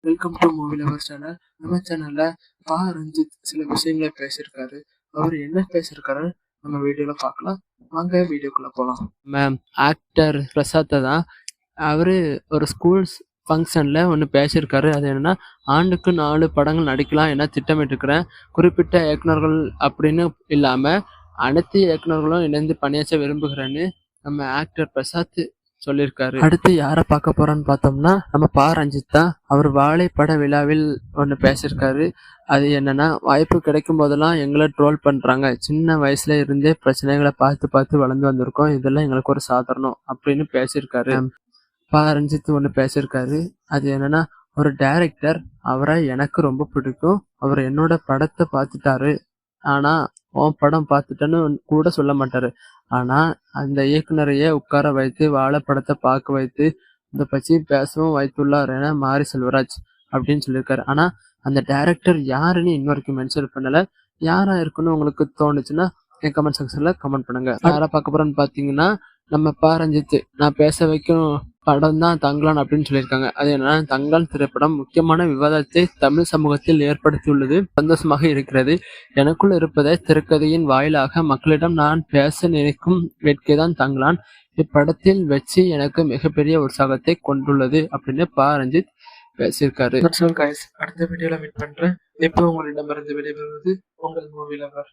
Welcome to movie lover channel. நம்ம சேனல்ல ரஞ்சித் சில விஷயங்களை பேசியிருக்காரு. அவர் என்ன பேசியிருக்காரு நம்ம வீடியோல பார்க்கலாம். வாங்க வீடியோக்குள்ள போகலாம். மேம் ஆக்டர் பிரசாத்தை தான் அவரு ஒரு ஸ்கூல்ஸ் ஃபங்க்ஷனில் ஒன்று பேசியிருக்காரு. அது என்னென்னா, ஆண்டுக்கு 4 படங்கள் நடிக்கலாம் என திட்டமிட்டிருக்கிறேன். குறிப்பிட்ட இயக்குனர்கள் அப்படின்னு இல்லாமல் அனைத்து இயக்குனர்களும் இணைந்து பணியாற்ற விரும்புகிறேன்னு நம்ம ஆக்டர் பிரசாத் சொல்லியிருக்காரு. அடுத்து யாரை பார்க்க போறோன்னு பார்த்தோம்னா, நம்ம ரஞ்சித் தான். அவர் வாழை பட விழாவில் ஒன்று பேசியிருக்காரு. அது என்னன்னா, வாய்ப்பு கிடைக்கும் போதெல்லாம் எங்களை ட்ரோல் பண்றாங்க. சின்ன வயசுல இருந்தே பிரச்சனைகளை பார்த்து பார்த்து வளர்ந்து வந்திருக்கோம். இதெல்லாம் எங்களுக்கு ஒரு சாதாரணம் அப்படின்னு பேசியிருக்காரு. ரஞ்சித் ஒன்று பேசியிருக்காரு. அது என்னன்னா, ஒரு டைரக்டர், அவரை எனக்கு ரொம்ப பிடிக்கும். அவர் என்னோட படத்தை பார்த்துட்டாரு. ஆனா உன் படம் பார்த்துட்டேன்னு கூட சொல்ல மாட்டாரு. ஆனா அந்த இயக்குனரையே உட்கார வைத்து வாழைப்படத்தை பார்க்க வைத்து இதை பற்றி பேசவும் வைத்துள்ளார் என மாரி செல்வராஜ் அப்படின்னு சொல்லியிருக்காரு. ஆனா அந்த டைரக்டர் யாருன்னு இன்னொருக்கு மென்ஷன் பண்ணல. யாரா இருக்குன்னு உங்களுக்கு தோணுச்சுன்னா என் கமெண்ட் செக்ஷன்ல கமெண்ட் பண்ணுங்க. யாரை பார்க்க போறோன்னு பார்த்தீங்கன்னா, நம்ம ரஞ்சித் நான் பேச வைக்கும் படம் தான் தங்கலான் அப்படின்னு சொல்லியிருக்காங்க. அது என்னன்னா, தங்கலான் திரைப்படம் முக்கியமான விவாதத்தை தமிழ் சமூகத்தில் ஏற்படுத்தியுள்ளது. சந்தோஷமாக இருக்கிறது. எனக்குள் இருப்பதை திரைக்கதையின் வாயிலாக மக்களிடம் நான் பேச நினைக்கும் வேட்கைதான் தங்கலான். இப்படத்தில் வெற்றி எனக்கு மிகப்பெரிய உற்சாகத்தை கொண்டுள்ளது அப்படின்னு ரஞ்சித் பேசியிருக்காரு. அடுத்த வீடியோல மீட் பண்றேன். இப்போ உங்களிடமிருந்து விடைபெறுவது உங்கள் மூவி லவர்.